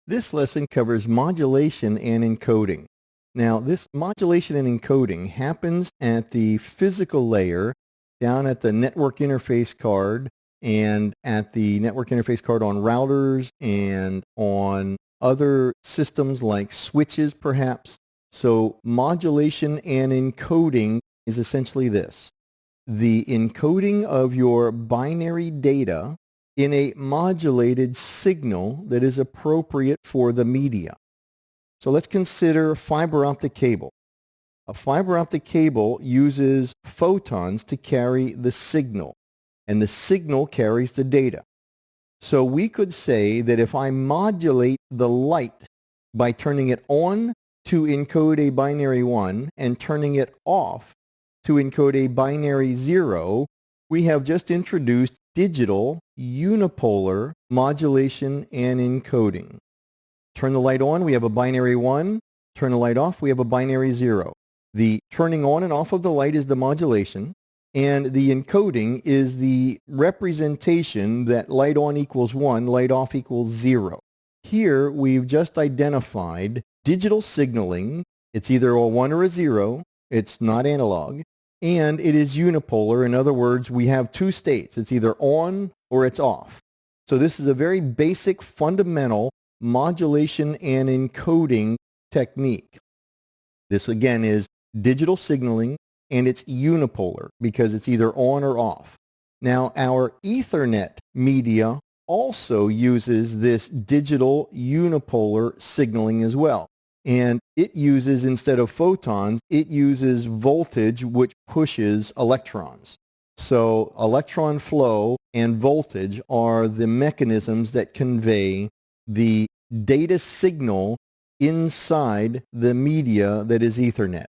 This lesson covers modulation and encoding. Now, this modulation and encoding happens at the physical layer down at the network interface card and at the network interface card on routers and on other systems like switches perhaps. So modulation and encoding is essentially this: the encoding of your binary data in a modulated signal that is appropriate for the media. So let's consider fiber optic cable. A fiber optic cable uses photons to carry the signal, and the signal carries the data. So we could say that if I modulate the light by turning it on to encode a binary 1 and turning it off to encode a binary 0, we have just introduced digital unipolar modulation and encoding. Turn the light on, we have a binary 1. Turn the light off, we have a binary 0. The turning on and off of the light is the modulation, and the encoding is the representation that light on equals 1, light off equals 0. Here we've just identified digital signaling. It's either a 1 or a 0. It's not analog. And it is unipolar. In other words, we have two states. It's either on or it's off. So this is a very basic, fundamental modulation and encoding technique. This again is digital signaling, and it's unipolar because it's either on or off. Now, our Ethernet media also uses this digital unipolar signaling as well. And it uses, instead of photons, it uses voltage, which pushes electrons. So electron flow and voltage are the mechanisms that convey the data signal inside the media that is Ethernet.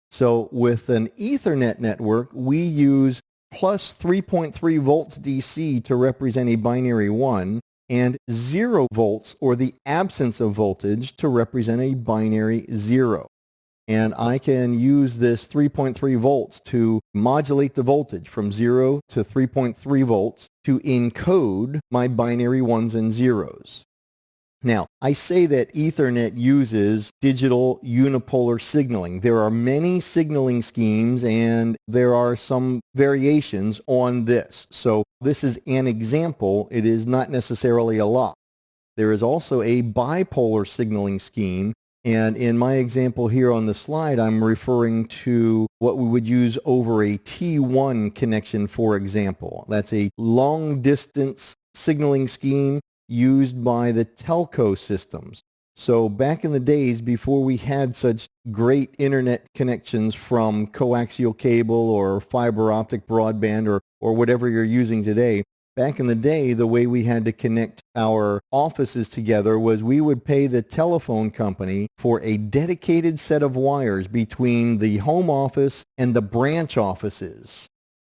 So with an Ethernet network, we use plus 3.3 volts DC to represent a binary 1, and 0 volts, or the absence of voltage, to represent a binary 0. And I can use this 3.3 volts to modulate the voltage from 0 to 3.3 volts to encode my binary 1s and 0s. Now, I say that Ethernet uses digital unipolar signaling. There are many signaling schemes, and there are some variations on this. So this is an example. It is not necessarily a lot. There is also a bipolar signaling scheme, and in my example here on the slide, I'm referring to what we would use over a T1 connection, for example. That's a long-distance signaling scheme used by the telco systems. So back in the days before we had such great internet connections from coaxial cable or fiber optic broadband or whatever you're using today, back in the day, the way we had to connect our offices together was we would pay the telephone company for a dedicated set of wires between the home office and the branch offices.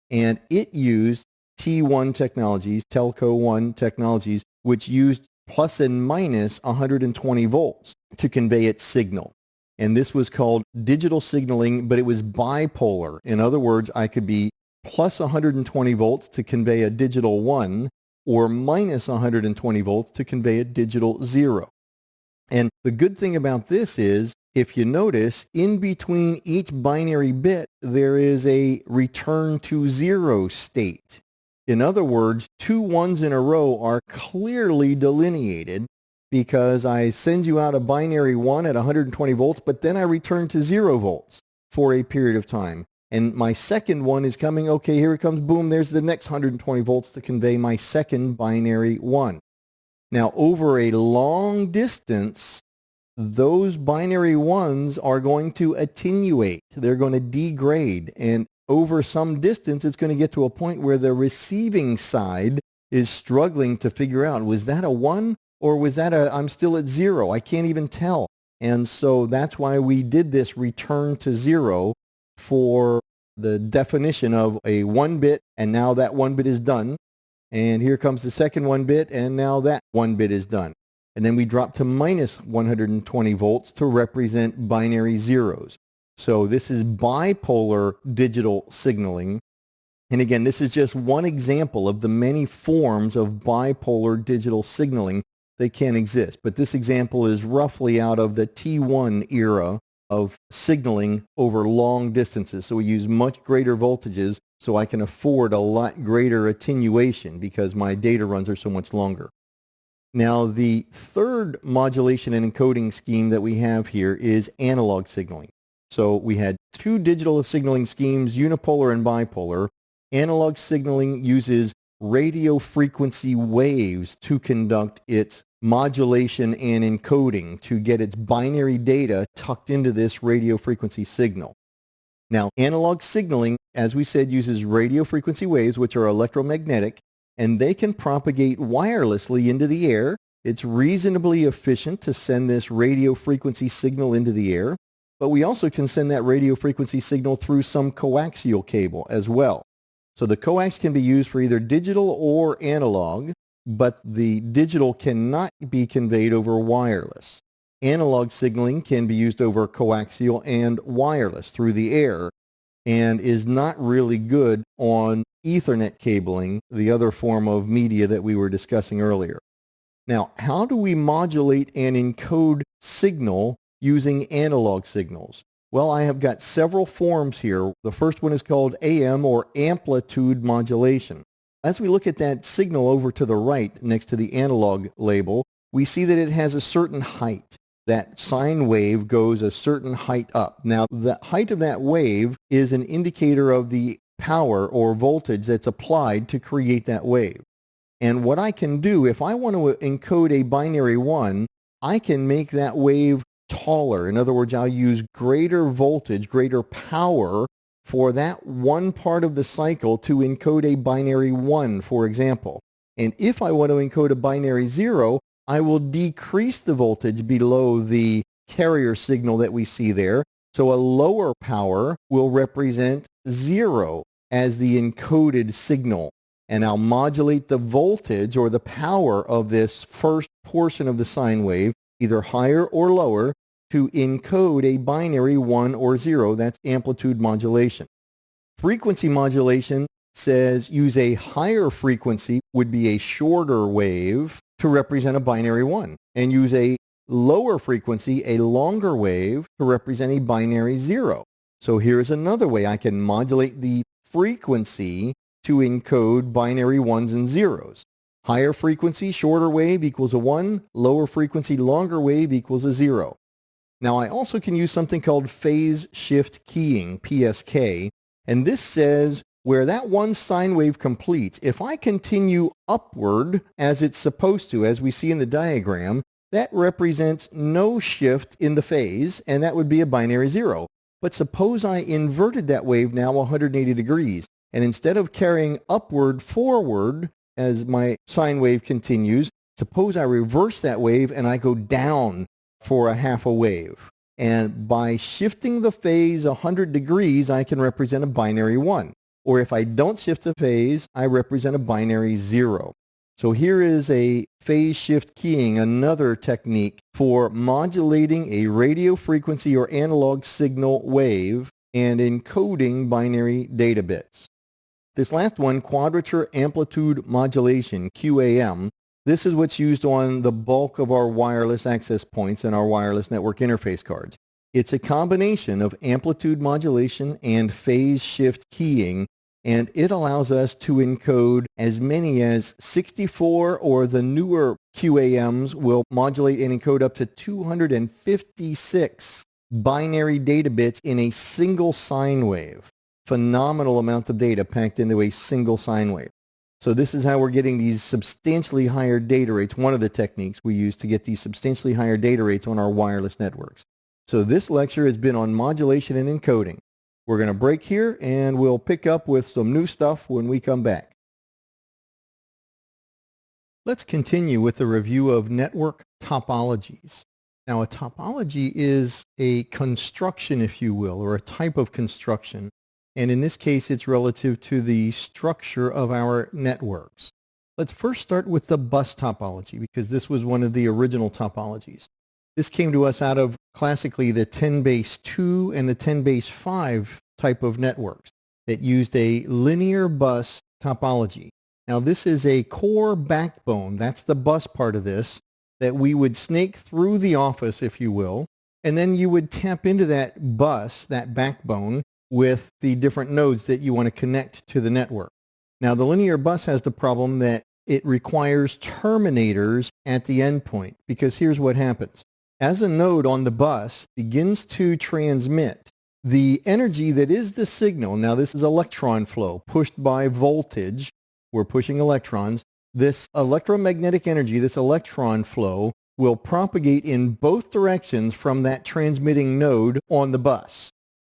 And it used T1 technologies, Telco 1 technologies, which used plus and minus 120 volts to convey its signal. And this was called digital signaling, but it was bipolar. In other words, I could be plus 120 volts to convey a digital 1 or minus 120 volts to convey a digital 0. And the good thing about this is, if you notice, in between each binary bit, there is a return to 0 state. In other words, two 1s in a row are clearly delineated because I send you out a binary 1 at 120 volts, but then I return to 0 volts for a period of time. And my second one is coming, okay, here it comes, boom, there's the next 120 volts to convey my second binary 1. Now, over a long distance, those binary 1s are going to attenuate. They're going to degrade. And over some distance, it's going to get to a point where the receiving side is struggling to figure out, was that a 1 or was that I'm still at 0? I can't even tell. And so that's why we did this return to 0 for the definition of a 1 bit, and now that 1 bit is done. And here comes the second 1 bit, and now that 1 bit is done. And then we drop to minus 120 volts to represent binary 0s. So this is bipolar digital signaling. And again, this is just one example of the many forms of bipolar digital signaling they can't exist. But this example is roughly out of the T1 era of signaling over long distances. So we use much greater voltages so I can afford a lot greater attenuation because my data runs are so much longer. Now, the third modulation and encoding scheme that we have here is analog signaling. So we had two digital signaling schemes, unipolar and bipolar. Analog signaling uses radio frequency waves to conduct its modulation and encoding to get its binary data tucked into this radio frequency signal. Now, analog signaling, as we said, uses radio frequency waves, which are electromagnetic, and they can propagate wirelessly into the air. It's reasonably efficient to send this radio frequency signal into the air, but we also can send that radio frequency signal through some coaxial cable as well. So the coax can be used for either digital or analog, but the digital cannot be conveyed over wireless. Analog signaling can be used over coaxial and wireless through the air and is not really good on Ethernet cabling, the other form of media that we were discussing earlier. Now, how do we modulate and encode signal using analog signals? Well, I have got several forms here. The first one is called AM, or amplitude modulation. As we look at that signal over to the right next to the analog label, we see that it has a certain height. That sine wave goes a certain height up. Now, the height of that wave is an indicator of the power or voltage that's applied to create that wave. And what I can do, if I want to encode a binary 1, I can make that wave taller. In other words, I'll use greater voltage, greater power for that one part of the cycle to encode a binary 1, for example. And if I want to encode a binary 0, I will decrease the voltage below the carrier signal that we see there. So a lower power will represent 0 as the encoded signal. And I'll modulate the voltage or the power of this first portion of the sine wave, either higher or lower, to encode a binary 1 or 0. That's amplitude modulation. Frequency modulation says use a higher frequency, would be a shorter wave, to represent a binary 1, and use a lower frequency, a longer wave, to represent a binary 0. So here's another way I can modulate the frequency to encode binary 1s and 0s. Higher frequency, shorter wave equals a 1. Lower frequency, longer wave equals a 0. Now I also can use something called phase shift keying, PSK, and this says where that one sine wave completes, if I continue upward as it's supposed to, as we see in the diagram, that represents no shift in the phase, and that would be a binary 0. But suppose I inverted that wave now 180 degrees, and instead of carrying upward forward as my sine wave continues, suppose I reverse that wave and I go down for a half a wave. And by shifting the phase 100 degrees, I can represent a binary 1. Or if I don't shift the phase, I represent a binary 0. So here is a phase shift keying, another technique for modulating a radio frequency or analog signal wave and encoding binary data bits. This last one, quadrature amplitude modulation, QAM, this is what's used on the bulk of our wireless access points and our wireless network interface cards. It's a combination of amplitude modulation and phase shift keying, and it allows us to encode as many as 64, or the newer QAMs will modulate and encode up to 256 binary data bits in a single sine wave. Phenomenal amount of data packed into a single sine wave. So this is how we're getting these substantially higher data rates, one of the techniques we use to get these substantially higher data rates on our wireless networks. So this lecture has been on modulation and encoding. We're going to break here and we'll pick up with some new stuff when we come back. Let's continue with the review of network topologies. Now, a topology is a construction, if you will, or a type of construction. And in this case, it's relative to the structure of our networks. Let's first start with the bus topology, because this was one of the original topologies. This came to us out of classically the 10 base 2 and the 10 base 5 type of networks that used a linear bus topology. Now this is a core backbone. That's the bus part of this. that we would snake through the office, if you will, and then you would tap into that bus, that backbone, with the different nodes that you want to connect to the network. Now, the linear bus has the problem that it requires terminators at the endpoint, because here's what happens. As a node on the bus begins to transmit, the energy that is the signal, now this is electron flow pushed by voltage, we're pushing electrons, this electromagnetic energy, this electron flow, will propagate in both directions from that transmitting node on the bus.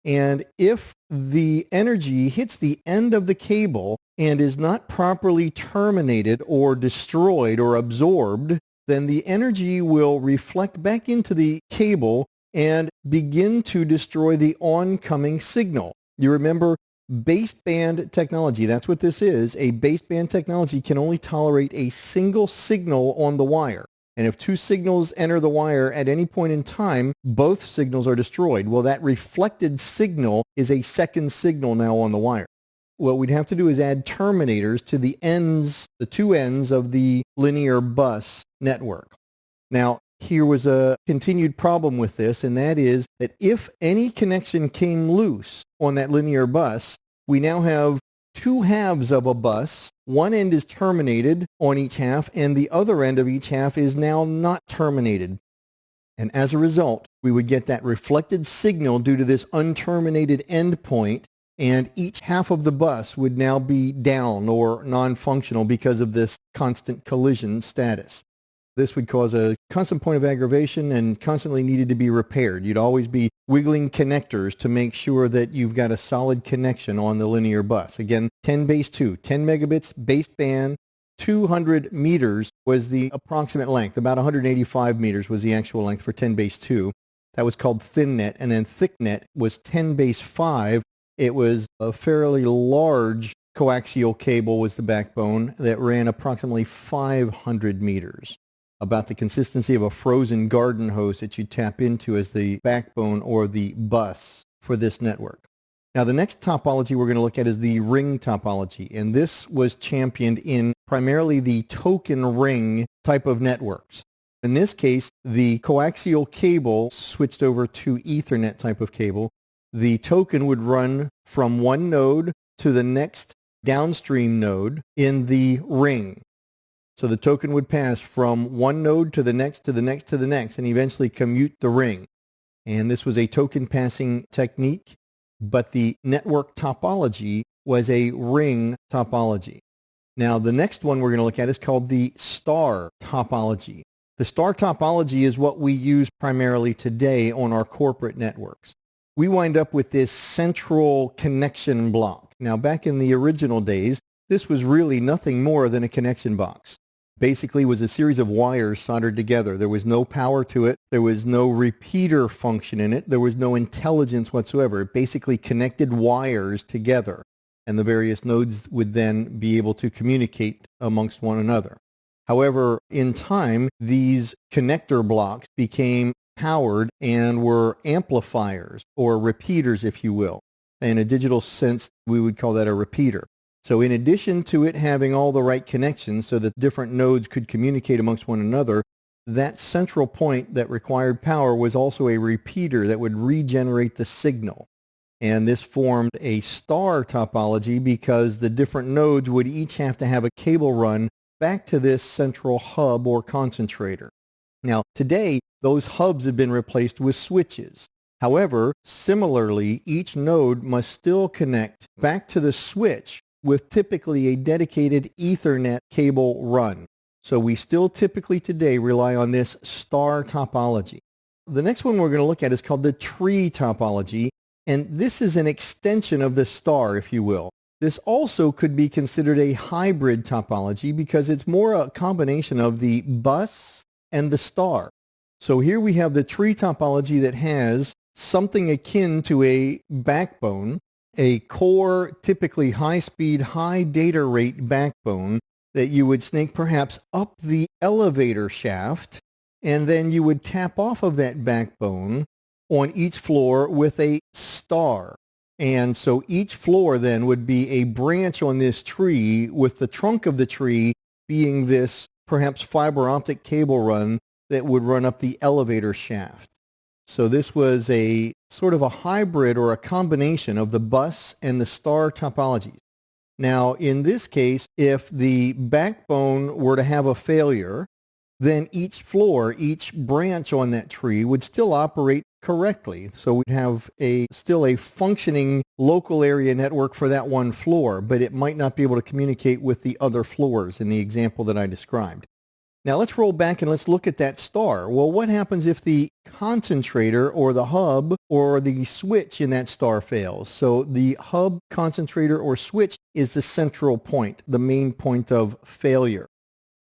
And if the energy hits the end of the cable and is not properly terminated or destroyed or absorbed, then the energy will reflect back into the cable and begin to destroy the oncoming signal. You remember baseband technology, that's what this is. A baseband technology can only tolerate a single signal on the wire. And if two signals enter the wire at any point in time, both signals are destroyed. Well, that reflected signal is a second signal now on the wire. What we'd have to do is add terminators to the ends, the two ends of the linear bus network. Now, here was a continued problem with this, and that is that if any connection came loose on that linear bus, we now have two halves of a bus. One end is terminated on each half, and the other end of each half is now not terminated. And as a result, we would get that reflected signal due to this unterminated endpoint, and each half of the bus would now be down or non-functional because of this constant collision status. This would cause a constant point of aggravation and constantly needed to be repaired. You'd always be wiggling connectors to make sure that you've got a solid connection on the linear bus. Again, 10 base 2, 10 megabits baseband, 200 meters was the approximate length. About 185 meters was the actual length for 10 base 2. That was called thin net, and then thick net was 10 base 5. It was a fairly large coaxial cable was the backbone that ran approximately 500 meters. About the consistency of a frozen garden hose that you tap into as the backbone or the bus for this network. Now, the next topology we're going to look at is the ring topology, and this was championed in primarily the token ring type of networks. In this case, the coaxial cable switched over to Ethernet type of cable. The token would run from one node to the next downstream node in the ring. So the token would pass from one node to the next, to the next, to the next, and eventually commute the ring. And this was a token passing technique, but the network topology was a ring topology. Now, the next one we're going to look at is called the star topology. The star topology is what we use primarily today on our corporate networks. We wind up with this central connection block. Now, back in the original days, this was really nothing more than a connection box. Basically was a series of wires soldered together. There was no power to it. There was no repeater function in it. There was no intelligence whatsoever. It basically connected wires together, and the various nodes would then be able to communicate amongst one another. However, in time, these connector blocks became powered and were amplifiers or repeaters, if you will. In a digital sense, we would call that a repeater. So in addition to it having all the right connections so that different nodes could communicate amongst one another, that central point that required power was also a repeater that would regenerate the signal. And this formed a star topology because the different nodes would each have to have a cable run back to this central hub or concentrator. Now, today, those hubs have been replaced with switches. However, similarly, each node must still connect back to the switch with typically a dedicated Ethernet cable run. So we still typically today rely on this star topology. The next one we're going to look at is called the tree topology, and this is an extension of the star, if you will. This also could be considered a hybrid topology because it's more a combination of the bus and the star. So here we have the tree topology that has something akin to a backbone, a core, typically high-speed, high data rate backbone that you would snake perhaps up the elevator shaft, and then you would tap off of that backbone on each floor with a star. And so each floor then would be a branch on this tree, with the trunk of the tree being this perhaps fiber optic cable run that would run up the elevator shaft. So this was a sort of a hybrid or a combination of the bus and the star topologies. Now, in this case, if the backbone were to have a failure, then each floor, each branch on that tree would still operate correctly. So we'd have still a functioning local area network for that one floor, but it might not be able to communicate with the other floors in the example that I described. Now let's roll back and let's look at that star. Well, what happens if the concentrator or the hub or the switch in that star fails? So the hub, concentrator, or switch is the central point, the main point of failure.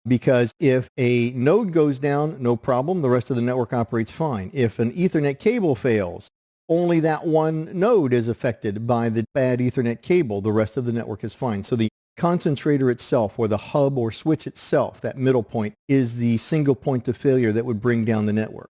Because if a node goes down, no problem, the rest of the network operates fine. If an Ethernet cable fails, only that one node is affected by the bad Ethernet cable. The rest of the network is fine. So the concentrator itself, or the hub or switch itself, that middle point, is the single point of failure that would bring down the network.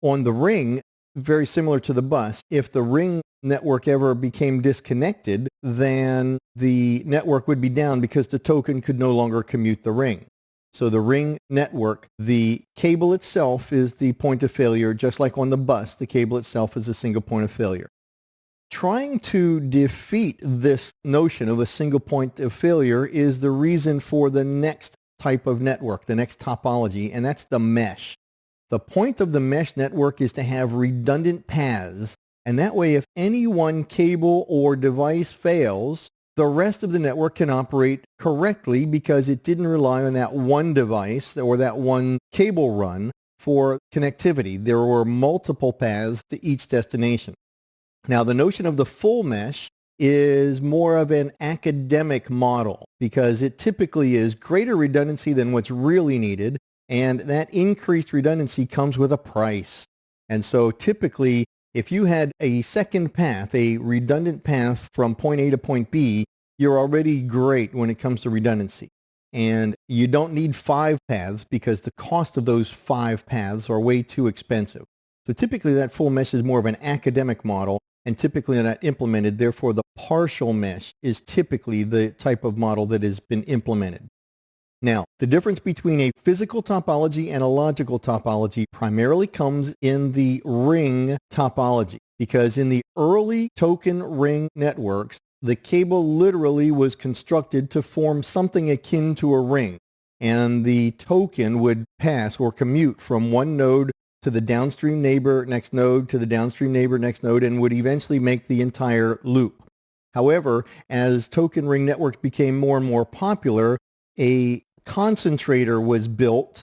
On the ring, very similar to the bus, if the ring network ever became disconnected, then the network would be down because the token could no longer commute the ring. So the ring network, the cable itself is the point of failure, just like on the bus, the cable itself is a single point of failure. Trying to defeat this notion of a single point of failure is the reason for the next type of network, the next topology, and that's the mesh. The point of the mesh network is to have redundant paths, and that way if any one cable or device fails, the rest of the network can operate correctly because it didn't rely on that one device or that one cable run for connectivity. There were multiple paths to each destination. Now, the notion of the full mesh is more of an academic model because it typically is greater redundancy than what's really needed, and that increased redundancy comes with a price. And so typically, if you had a second path, a redundant path from point A to point B, you're already great when it comes to redundancy. And you don't need 5 paths because the cost of those 5 paths are way too expensive. So typically that full mesh is more of an academic model and typically not implemented. Therefore, the partial mesh is typically the type of model that has been implemented. Now, the difference between a physical topology and a logical topology primarily comes in the ring topology, because in the early token ring networks, the cable literally was constructed to form something akin to a ring, and the token would pass or commute from one node to the downstream neighbor next node to the downstream neighbor next node and would eventually make the entire loop. However, as token ring networks became more and more popular, a concentrator was built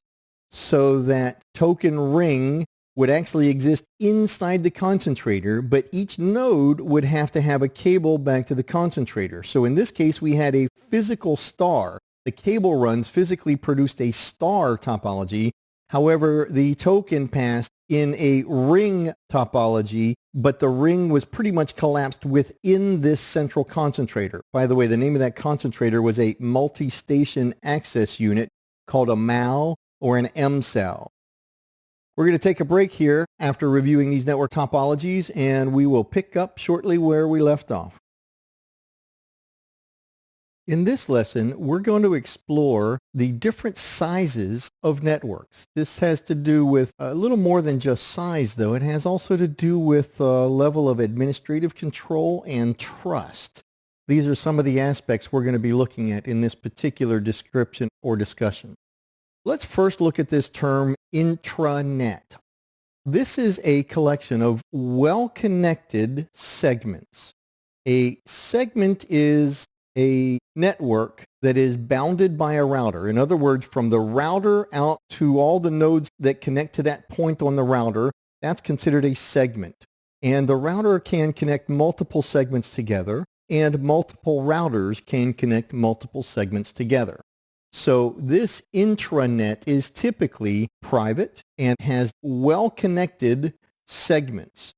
so that token ring would actually exist inside the concentrator, but each node would have to have a cable back to the concentrator. So in this case, we had a physical star. The cable runs physically produced a star topology. However, the token passed in a ring topology, but the ring was pretty much collapsed within this central concentrator. By the way, the name of that concentrator was a multi-station access unit called a MAL or an MSAL. We're going to take a break here after reviewing these network topologies, and we will pick up shortly where we left off. In this lesson, we're going to explore the different sizes of networks. This has to do with a little more than just size, though. It has also to do with a level of administrative control and trust. These are some of the aspects we're going to be looking at in this particular description or discussion. Let's first look at this term intranet. This is a collection of well-connected segments. A segment is a network that is bounded by a router. In other words, from the router out to all the nodes that connect to that point on the router, that's considered a segment. And the router can connect multiple segments together, and multiple routers can connect multiple segments together. So this intranet is typically private and has well-connected segments.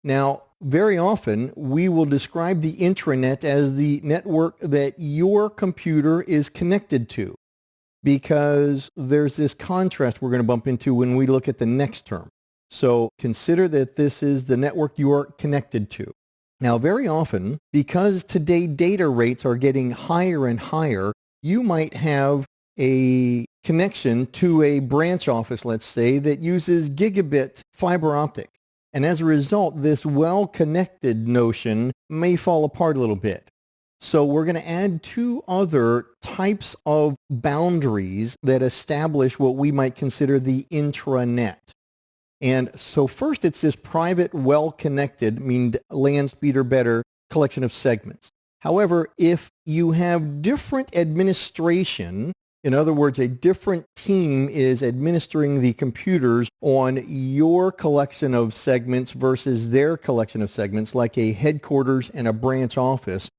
Now, very often, we will describe the intranet as the network that your computer is connected to, because there's this contrast we're going to bump into when we look at the next term. So consider that this is the network you are connected to. Now, very often, because today data rates are getting higher and higher, you might have a connection to a branch office, let's say, that uses gigabit fiber optic. And as a result, this well-connected notion may fall apart a little bit. So we're going to add two other types of boundaries that establish what we might consider the intranet. And so first, it's this private, well-connected, land speed or better, collection of segments. However, if you have different administration, in other words, a different team is administering the computers on your collection of segments versus their collection of segments, like a headquarters and a branch office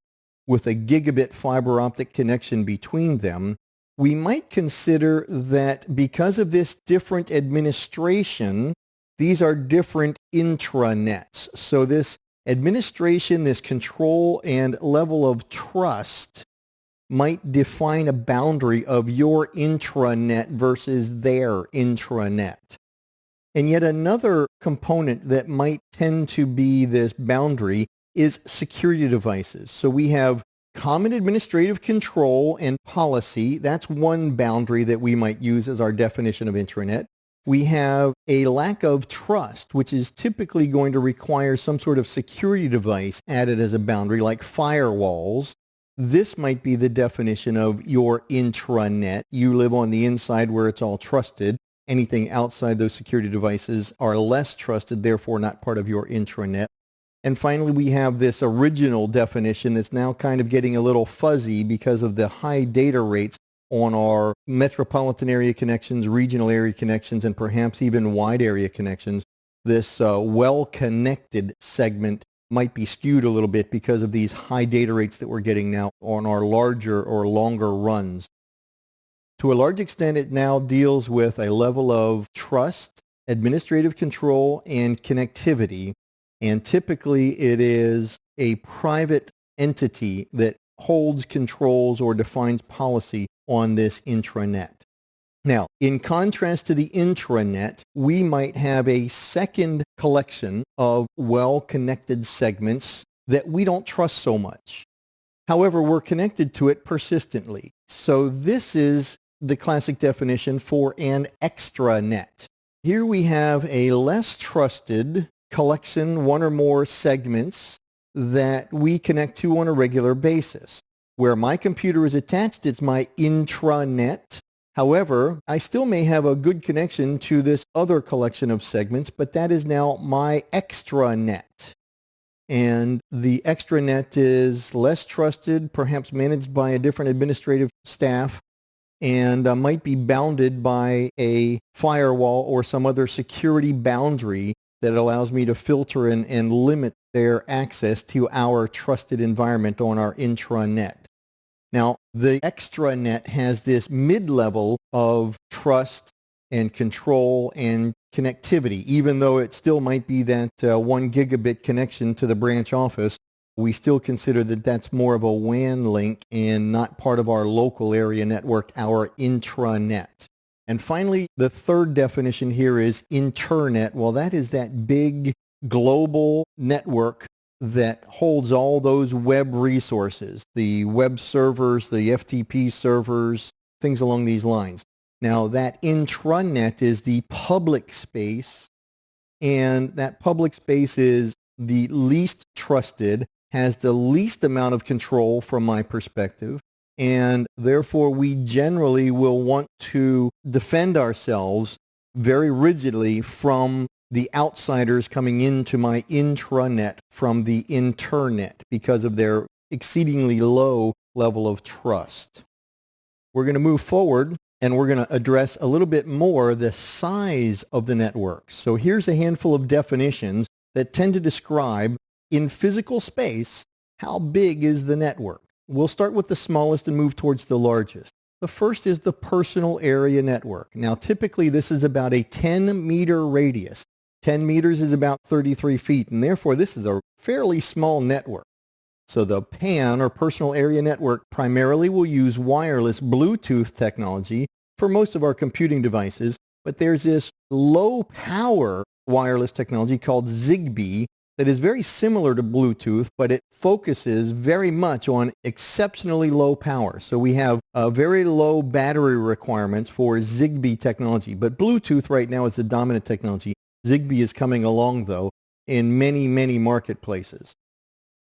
with a gigabit fiber optic connection between them, we might consider that because of this different administration, these are different intranets. So this administration, this control and level of trust might define a boundary of your intranet versus their intranet. And yet another component that might tend to be this boundary is security devices. So we have common administrative control and policy. That's one boundary that we might use as our definition of intranet. We have a lack of trust, which is typically going to require some sort of security device added as a boundary, like firewalls. This might be the definition of your intranet. You live on the inside where it's all trusted. Anything outside those security devices are less trusted, therefore not part of your intranet. And finally, we have this original definition that's now kind of getting a little fuzzy because of the high data rates on our metropolitan area connections, regional area connections, and perhaps even wide area connections. This well-connected segment might be skewed a little bit because of these high data rates that we're getting now on our larger or longer runs. To a large extent, it now deals with a level of trust, administrative control, and connectivity. And typically, it is a private entity that holds, controls, or defines policy on this intranet. Now, in contrast to the intranet, we might have a second collection of well-connected segments that we don't trust so much. However, we're connected to it persistently. So this is the classic definition for an extranet. Here we have a less trusted collection, one or more segments that we connect to on a regular basis. Where my computer is attached, it's my intranet. However, I still may have a good connection to this other collection of segments, but that is now my extranet. And the extranet is less trusted, perhaps managed by a different administrative staff, and might be bounded by a firewall or some other security boundary that allows me to filter and limit their access to our trusted environment on our intranet. Now, the extranet has this mid-level of trust and control and connectivity. Even though it still might be that 1 gigabit connection to the branch office, we still consider that that's more of a WAN link and not part of our local area network, our intranet. And finally, the third definition here is internet. Well, that is that big global network that holds all those web resources, the web servers, the FTP servers, things along these lines. Now, that intranet is the public space, and that public space is the least trusted, has the least amount of control from my perspective, and therefore we generally will want to defend ourselves very rigidly from the outsiders coming into my intranet from the internet because of their exceedingly low level of trust. We're going to move forward and we're going to address a little bit more the size of the network. So here's a handful of definitions that tend to describe in physical space how big is the network. We'll start with the smallest and move towards the largest. The first is the personal area network. Now typically this is about a 10-meter radius. 10 meters is about 33 feet, and therefore this is a fairly small network. So the PAN, or personal area network, primarily will use wireless Bluetooth technology for most of our computing devices, but there's this low power wireless technology called Zigbee that is very similar to Bluetooth, but it focuses very much on exceptionally low power. So we have very low battery requirements for Zigbee technology, but Bluetooth right now is the dominant technology. Zigbee is coming along, though, in many, many marketplaces.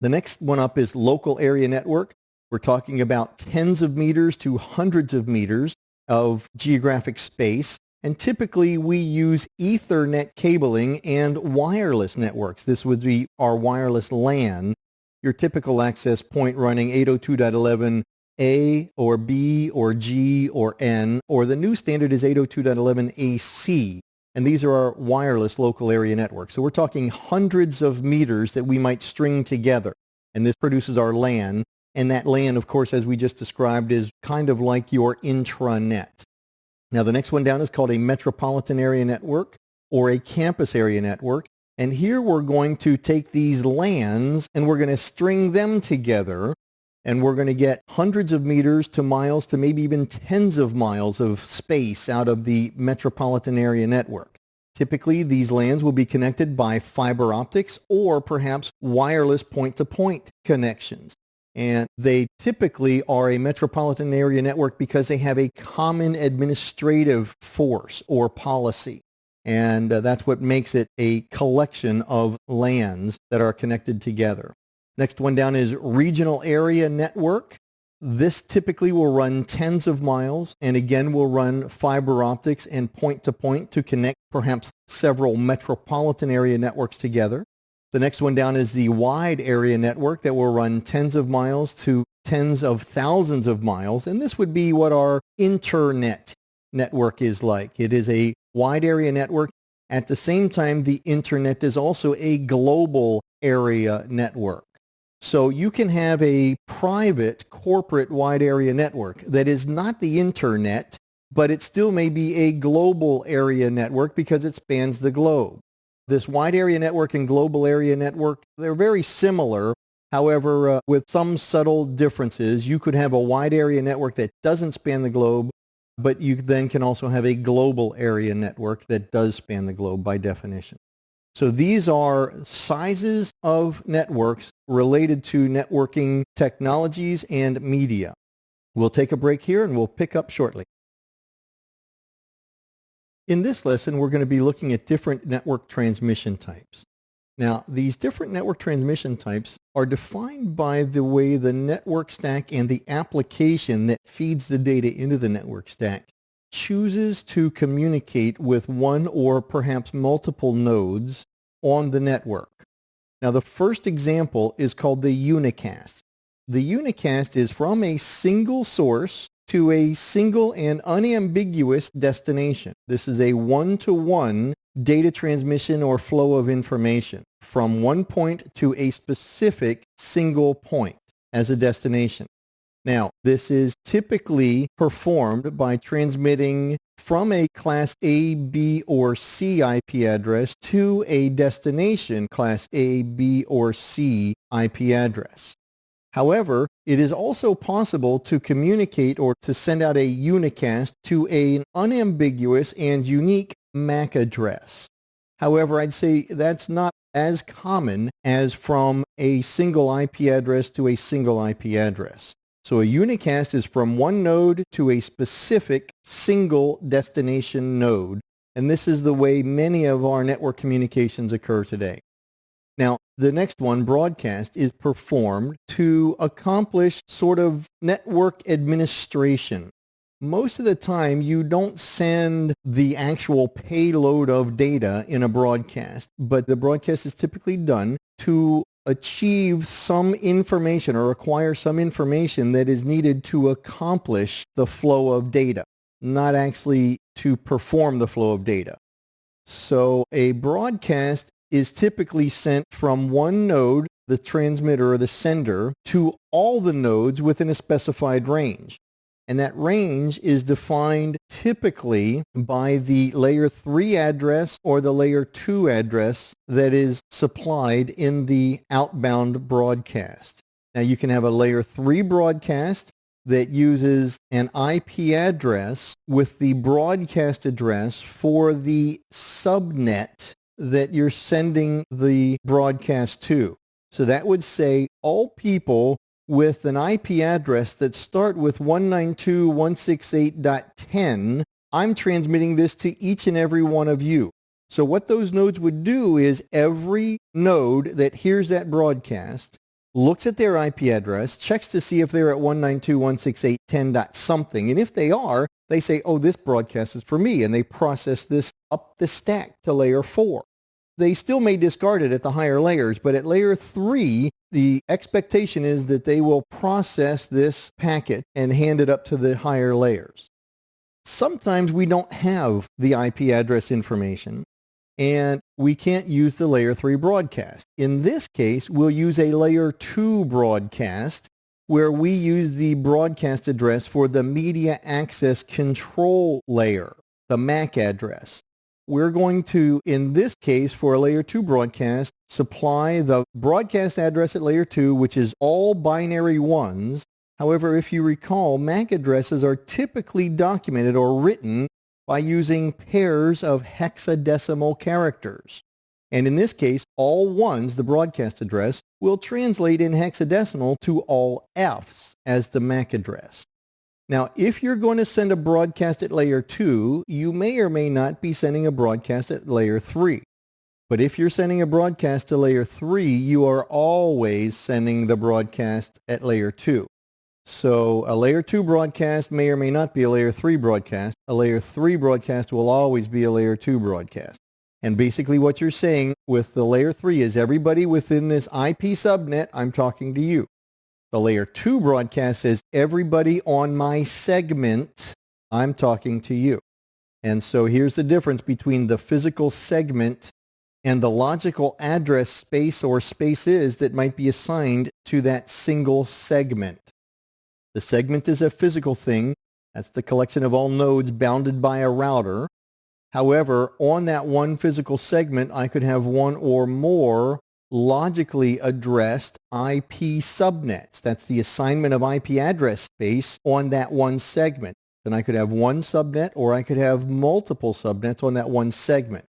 The next one up is local area network. We're talking about tens of meters to hundreds of meters of geographic space. And typically we use Ethernet cabling and wireless networks. This would be our wireless LAN, your typical access point running 802.11a or B or G or N, or the new standard is 802.11ac. And these are our wireless local area networks. So we're talking hundreds of meters that we might string together. And this produces our LAN. And that LAN, of course, as we just described, is kind of like your intranet. Now, the next one down is called a metropolitan area network or a campus area network. And here we're going to take these LANs and we're going to string them together. And we're going to get hundreds of meters to miles to maybe even tens of miles of space out of the metropolitan area network. Typically, these LANs will be connected by fiber optics or perhaps wireless point-to-point connections. And they typically are a metropolitan area network because they have a common administrative force or policy. And that's what makes it a collection of LANs that are connected together. Next one down is regional area network. This typically will run tens of miles and again will run fiber optics and point-to-point to connect perhaps several metropolitan area networks together. The next one down is the wide area network that will run tens of miles to tens of thousands of miles. And this would be what our internet network is like. It is a wide area network. At the same time, the internet is also a global area network. So you can have a private corporate wide area network that is not the internet, but it still may be a global area network because it spans the globe. This wide area network and global area network, they're very similar. However, with some subtle differences, you could have a wide area network that doesn't span the globe, but you then can also have a global area network that does span the globe by definition. So these are sizes of networks related to networking technologies and media. We'll take a break here and we'll pick up shortly. In this lesson, we're going to be looking at different network transmission types. Now, these different network transmission types are defined by the way the network stack and the application that feeds the data into the network stack chooses to communicate with one or perhaps multiple nodes on the network. Now, the first example is called the unicast. The unicast is from a single source to a single and unambiguous destination. This is a one-to-one data transmission or flow of information from one point to a specific single point as a destination. Now, this is typically performed by transmitting from a Class A, B, or C IP address to a destination Class A, B, or C IP address. However, it is also possible to communicate or to send out a unicast to an unambiguous and unique MAC address. However, I'd say that's not as common as from a single IP address to a single IP address. So a unicast is from one node to a specific single destination node, and this is the way many of our network communications occur today. Now, the next one, broadcast, is performed to accomplish sort of network administration. Most of the time, you don't send the actual payload of data in a broadcast, but the broadcast is typically done to achieve some information or acquire some information that is needed to accomplish the flow of data, not actually to perform the flow of data. So a broadcast is typically sent from one node, the transmitter or the sender, to all the nodes within a specified range. And that range is defined typically by the layer 3 address or the layer 2 address that is supplied in the outbound broadcast. Now you can have a layer 3 broadcast that uses an IP address with the broadcast address for the subnet that you're sending the broadcast to. So that would say all people with an IP address that start with 192.168.10, I'm transmitting this to each and every one of you. So what those nodes would do is every node that hears that broadcast looks at their IP address, checks to see if they're at 192.168.10. something, and if they are, they say, oh, this broadcast is for me, and they process this up the stack to layer 4. They still may discard it at the higher layers, but at layer 3, the expectation is that they will process this packet and hand it up to the higher layers. Sometimes we don't have the IP address information, and we can't use the layer 3 broadcast. In this case, we'll use a layer 2 broadcast where we use the broadcast address for the media access control layer, the MAC address. We're going to, in this case, for a layer 2 broadcast, supply the broadcast address at layer 2, which is all binary ones. However, if you recall, MAC addresses are typically documented or written by using pairs of hexadecimal characters. And in this case, all ones, the broadcast address, will translate in hexadecimal to all Fs as the MAC address. Now, if you're going to send a broadcast at layer 2, you may or may not be sending a broadcast at layer 3. But if you're sending a broadcast to layer 3, you are always sending the broadcast at layer 2. So a layer 2 broadcast may or may not be a layer 3 broadcast. A layer 3 broadcast will always be a layer 2 broadcast. And basically what you're saying with the layer 3 is everybody within this IP subnet, I'm talking to you. The layer 2 broadcast says everybody on my segment, I'm talking to you. And so here's the difference between the physical segment and the logical address space or spaces that might be assigned to that single segment. The segment is a physical thing. That's the collection of all nodes bounded by a router. However, on that one physical segment, I could have one or more logically addressed IP subnets. That's the assignment of IP address space on that one segment. Then I could have one subnet or I could have multiple subnets on that one segment.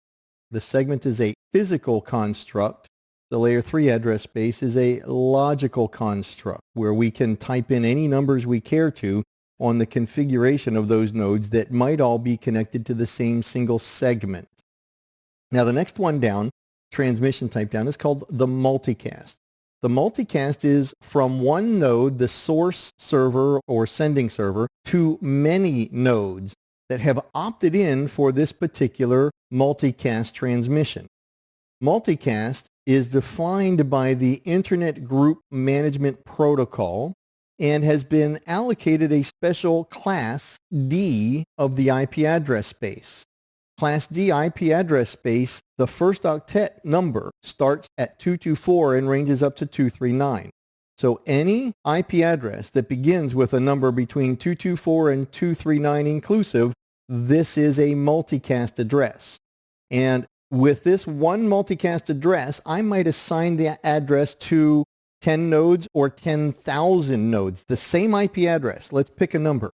The segment is a physical construct. The layer 3 address space is a logical construct where we can type in any numbers we care to on the configuration of those nodes that might all be connected to the same single segment. Now the next one down, transmission type down, is called the multicast. The multicast is from one node, the source server or sending server, to many nodes that have opted in for this particular multicast transmission. Multicast is defined by the Internet Group Management Protocol and has been allocated a special Class D of the IP address space. Class D IP address space, the first octet number starts at 224 and ranges up to 239. So any IP address that begins with a number between 224 and 239 inclusive, this is a multicast address. And with this one multicast address, I might assign the address to 10 nodes or 10,000 nodes, the same IP address. Let's pick a number.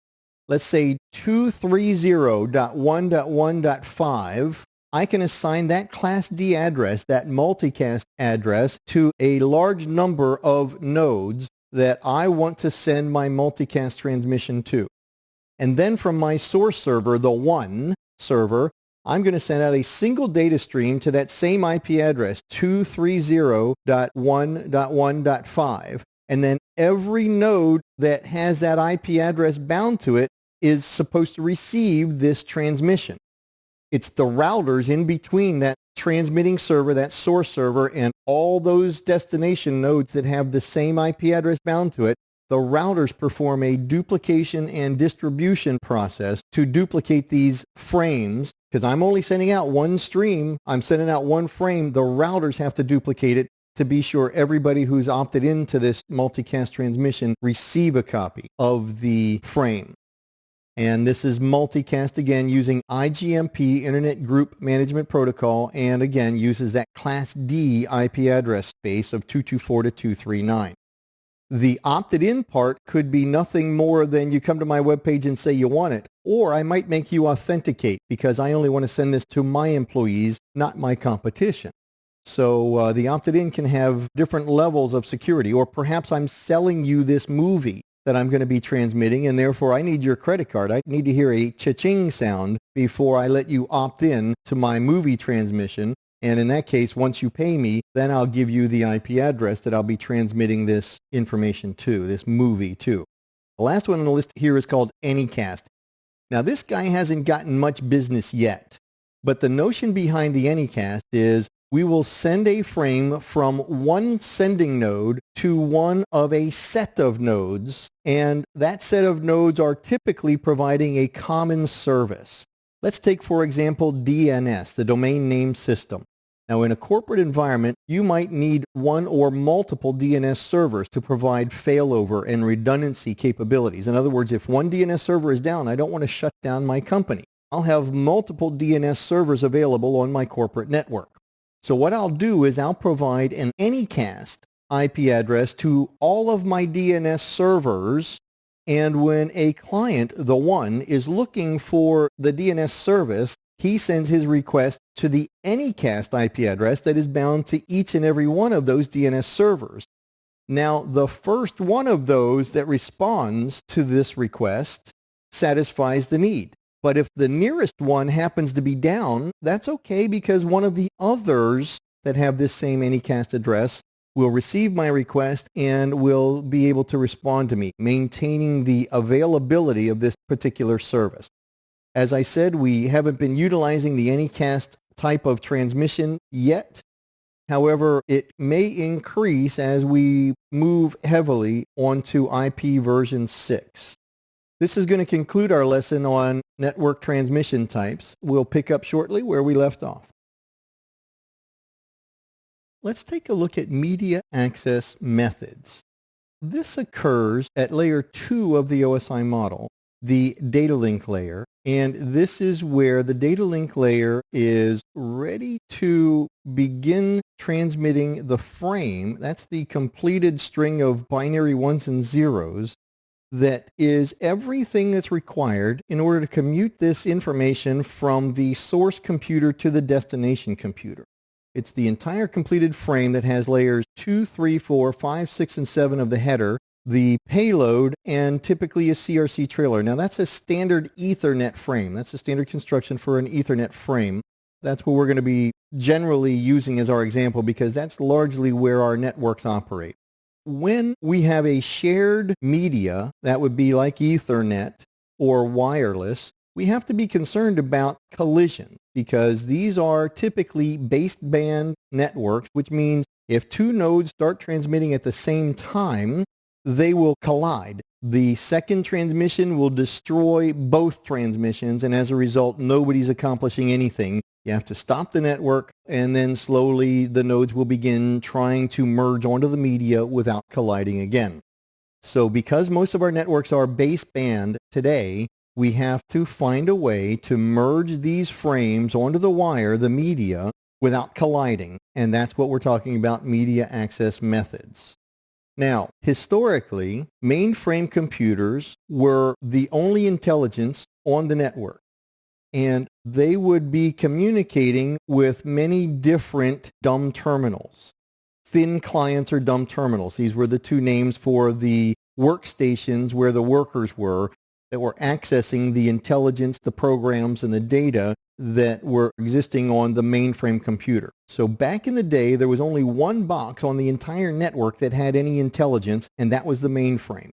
Let's say 230.1.1.5. I can assign that Class D address, that multicast address, to a large number of nodes that I want to send my multicast transmission to. And then from my source server, the one server, I'm going to send out a single data stream to that same IP address, 230.1.1.5. And then every node that has that IP address bound to it is supposed to receive this transmission. It's the routers in between that transmitting server, that source server, and all those destination nodes that have the same IP address bound to it. The routers perform a duplication and distribution process to duplicate these frames. Because I'm only sending out one stream, I'm sending out one frame, the routers have to duplicate it to be sure everybody who's opted into this multicast transmission receive a copy of the frame. And this is multicast again using IGMP, Internet Group Management Protocol, and again uses that Class D IP address space of 224 to 239. The opted-in part could be nothing more than you come to my webpage and say you want it, or I might make you authenticate because I only want to send this to my employees, not my competition. So the opted-in can have different levels of security, or perhaps I'm selling you this movie that I'm going to be transmitting, and therefore I need your credit card. I need to hear a cha-ching sound before I let you opt in to my movie transmission. And in that case, once you pay me, then I'll give you the IP address that I'll be transmitting this information to, this movie to. The last one on the list here is called Anycast. Now, this guy hasn't gotten much business yet, but the notion behind the Anycast is we will send a frame from one sending node to one of a set of nodes, and that set of nodes are typically providing a common service. Let's take, for example, DNS, the domain name system. Now, in a corporate environment, you might need one or multiple DNS servers to provide failover and redundancy capabilities. In other words, if one DNS server is down, I don't want to shut down my company. I'll have multiple DNS servers available on my corporate network. So what I'll do is I'll provide an Anycast IP address to all of my DNS servers. And when a client, the one, is looking for the DNS service, he sends his request to the Anycast IP address that is bound to each and every one of those DNS servers. Now, the first one of those that responds to this request satisfies the need. But if the nearest one happens to be down, that's okay because one of the others that have this same Anycast address will receive my request and will be able to respond to me, maintaining the availability of this particular service. As I said, we haven't been utilizing the Anycast type of transmission yet. However, it may increase as we move heavily onto IP version 6. This is going to conclude our lesson on network transmission types. We'll pick up shortly where we left off. Let's take a look at media access methods. This occurs at layer 2 of the OSI model, the data link layer, and this is where the data link layer is ready to begin transmitting the frame. That's the completed string of binary ones and zeros that is everything that's required in order to commute this information from the source computer to the destination computer. It's the entire completed frame that has layers 2, 3, 4, 5, 6, and 7 of the header, the payload, and typically a CRC trailer. Now that's a standard Ethernet frame. That's a standard construction for an Ethernet frame. That's what we're going to be generally using as our example because that's largely where our networks operate. When we have a shared media, that would be like Ethernet or wireless, we have to be concerned about collision because these are typically baseband networks, which means if two nodes start transmitting at the same time, they will collide. The second transmission will destroy both transmissions, and as a result, nobody's accomplishing anything. You have to stop the network, and then slowly the nodes will begin trying to merge onto the media without colliding again. So because most of our networks are baseband today, we have to find a way to merge these frames onto the wire, the media, without colliding. And that's what we're talking about, media access methods. Now, historically, mainframe computers were the only intelligence on the network. And they would be communicating with many different dumb terminals. Thin clients or dumb terminals. These were the two names for the workstations where the workers were that were accessing the intelligence, the programs, and the data that were existing on the mainframe computer. So back in the day, there was only one box on the entire network that had any intelligence, and that was the mainframe.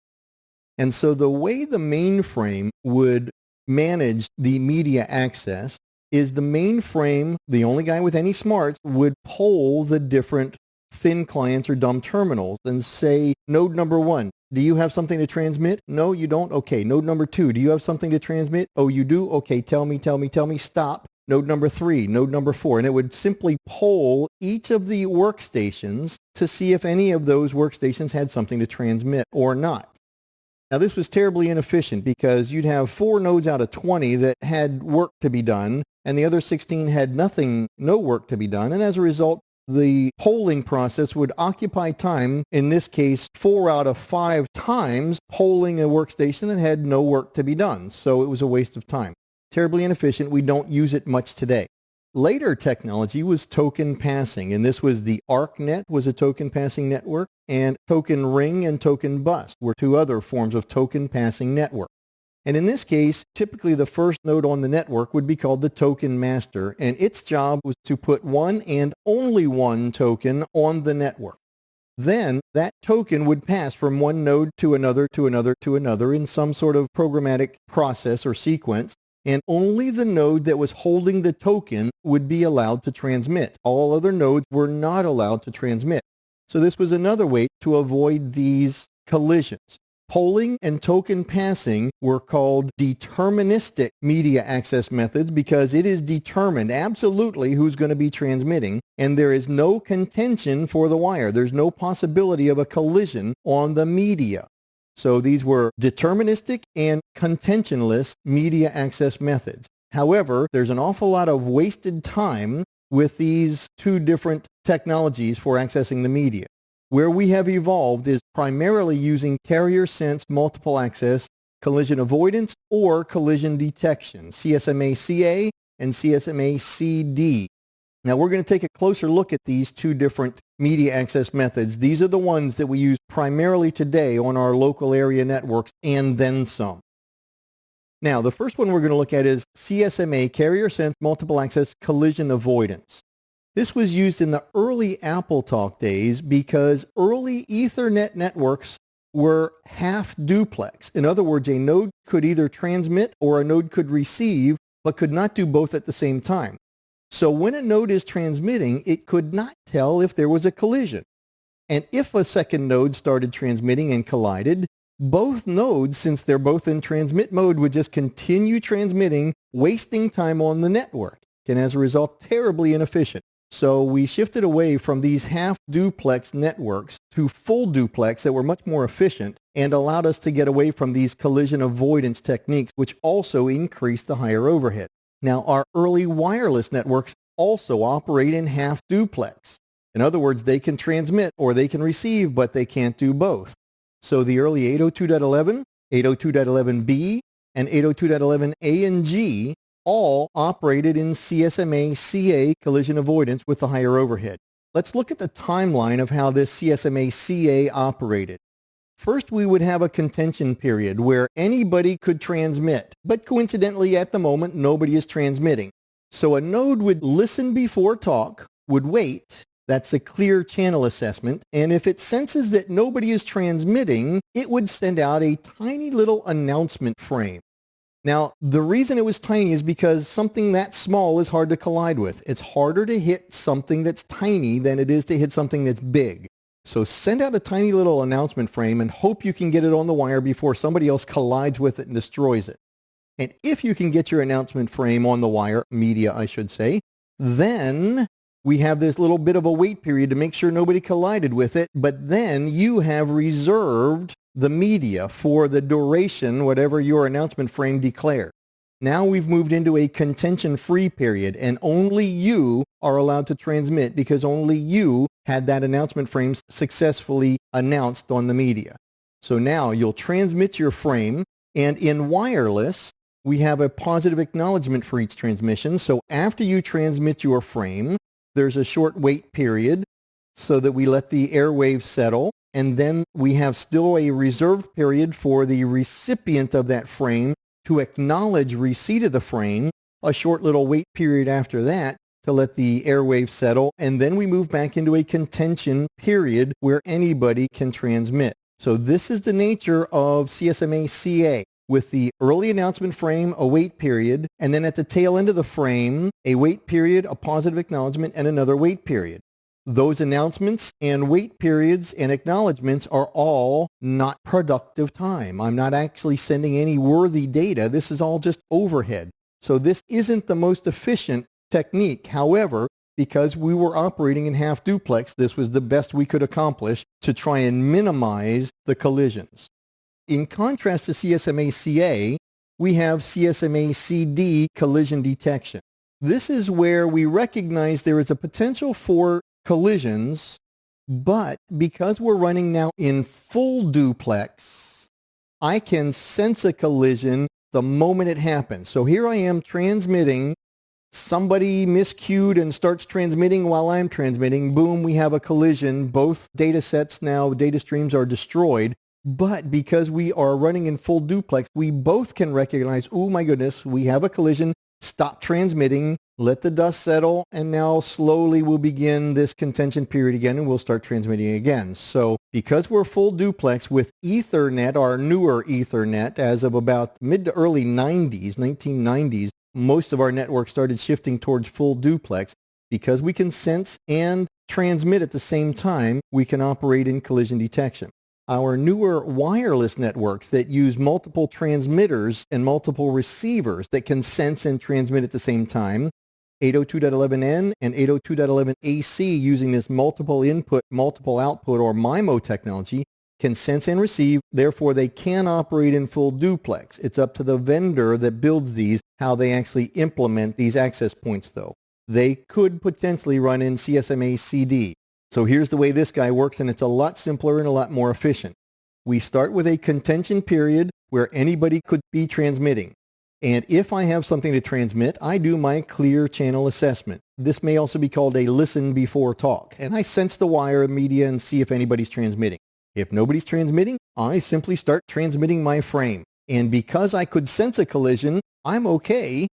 And so the way the mainframe would manage the media access is the mainframe, the only guy with any smarts, would poll the different thin clients or dumb terminals and say, node number 1, do you have something to transmit? No, you don't? Okay. Node number 2, do you have something to transmit? Oh, you do? Okay, tell me, stop. Node number 3, node number 4. And it would simply poll each of the workstations to see if any of those workstations had something to transmit or not. Now, this was terribly inefficient because you'd have 4 nodes out of 20 that had work to be done, and the other 16 had no work to be done. And as a result, the polling process would occupy time, in this case, 4 out of 5 times polling a workstation that had no work to be done. So it was a waste of time. Terribly inefficient. We don't use it much today. Later technology was token passing, and this was the ARCnet was a token passing network, and token ring and token bus were two other forms of token passing network. And in this case, typically the first node on the network would be called the token master, and its job was to put one and only one token on the network. Then that token would pass from one node to another to another to another in some sort of programmatic process or sequence, and only the node that was holding the token would be allowed to transmit. All other nodes were not allowed to transmit. So this was another way to avoid these collisions. Polling and token passing were called deterministic media access methods because it is determined absolutely who's going to be transmitting, and there is no contention for the wire. There's no possibility of a collision on the media. So these were deterministic and contentionless media access methods. However, there's an awful lot of wasted time with these two different technologies for accessing the media. Where we have evolved is primarily using carrier sense multiple access, collision avoidance, or collision detection, CSMA-CA and CSMA-CD. Now we're going to take a closer look at these two different media access methods. These are the ones that we use primarily today on our local area networks and then some. Now the first one we're going to look at is CSMA, carrier sense multiple access collision avoidance. This was used in the early Apple Talk days because early Ethernet networks were half duplex. In other words, a node could either transmit or a node could receive, but could not do both at the same time. So when a node is transmitting, it could not tell if there was a collision. And if a second node started transmitting and collided, both nodes, since they're both in transmit mode, would just continue transmitting, wasting time on the network, and as a result, terribly inefficient. So we shifted away from these half-duplex networks to full duplex that were much more efficient and allowed us to get away from these collision avoidance techniques, which also increased the higher overhead. Now, our early wireless networks also operate in half-duplex. In other words, they can transmit or they can receive, but they can't do both. So the early 802.11, 802.11b, and 802.11a and g all operated in CSMA-CA collision avoidance with the higher overhead. Let's look at the timeline of how this CSMA-CA operated. First, we would have a contention period where anybody could transmit, but coincidentally at the moment nobody is transmitting. So a node would listen before talk, would wait, that's a clear channel assessment, and if it senses that nobody is transmitting, it would send out a tiny little announcement frame. Now, the reason it was tiny is because something that small is hard to collide with. It's harder to hit something that's tiny than it is to hit something that's big. So send out a tiny little announcement frame and hope you can get it on the wire before somebody else collides with it and destroys it. And if you can get your announcement frame on the wire, media I should say, then we have this little bit of a wait period to make sure nobody collided with it, but then you have reserved the media for the duration, whatever your announcement frame declared. Now we've moved into a contention-free period, and only you are allowed to transmit because only you had that announcement frame successfully announced on the media. So now you'll transmit your frame, and in wireless, we have a positive acknowledgement for each transmission. So after you transmit your frame, there's a short wait period so that we let the airwaves settle. And then we have still a reserved period for the recipient of that frame to acknowledge receipt of the frame, a short little wait period after that to let the airwaves settle, and then we move back into a contention period where anybody can transmit. So this is the nature of CSMA-CA, with the early announcement frame, a wait period, and then at the tail end of the frame, a wait period, a positive acknowledgement, and another wait period. Those announcements and wait periods and acknowledgments are all not productive time. I'm not actually sending any worthy data. This is all just overhead. So this isn't the most efficient technique. However, because we were operating in half duplex, this was the best we could accomplish to try and minimize the collisions. In contrast to CSMA-CA, we have CSMA-CD collision detection. This is where we recognize there is a potential for collisions, but because we're running now in full duplex, I can sense a collision the moment it happens. So here I am transmitting, somebody miscued and starts transmitting while I'm transmitting. Boom, we have a collision. Both data sets now, data streams are destroyed. But because we are running in full duplex, we both can recognize, oh my goodness, we have a collision, stop transmitting, let the dust settle, and now slowly we'll begin this contention period again and we'll start transmitting again. So because we're full duplex with Ethernet, our newer Ethernet, as of about mid to early 90s, 1990s, most of our networks started shifting towards full duplex. Because we can sense and transmit at the same time, we can operate in collision detection. Our newer wireless networks that use multiple transmitters and multiple receivers that can sense and transmit at the same time, 802.11n and 802.11ac using this multiple input, multiple output or MIMO technology can sense and receive, therefore they can operate in full duplex. It's up to the vendor that builds these how they actually implement these access points though. They could potentially run in CSMA CD. So here's the way this guy works, and it's a lot simpler and a lot more efficient. We start with a contention period where anybody could be transmitting. And if I have something to transmit, I do my clear channel assessment. This may also be called a listen before talk. And I sense the wire media and see if anybody's transmitting. If nobody's transmitting, I simply start transmitting my frame. And because I could sense a collision, I'm okay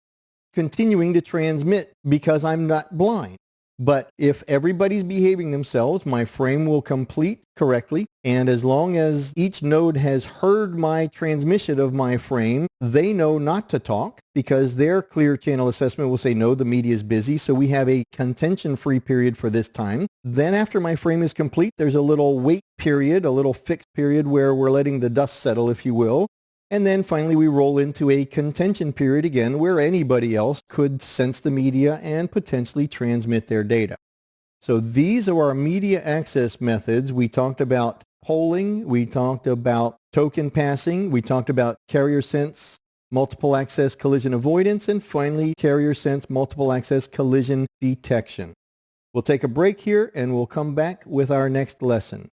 continuing to transmit because I'm not blind. But if everybody's behaving themselves, my frame will complete correctly. And as long as each node has heard my transmission of my frame, they know not to talk because their clear channel assessment will say, no, the media is busy. So we have a contention-free period for this time. Then after my frame is complete, there's a little wait period, a little fixed period where we're letting the dust settle, if you will. And then finally we roll into a contention period again where anybody else could sense the media and potentially transmit their data. So these are our media access methods. We talked about polling, we talked about token passing, we talked about carrier sense, multiple access collision avoidance, and finally carrier sense multiple access collision detection. We'll take a break here and we'll come back with our next lesson.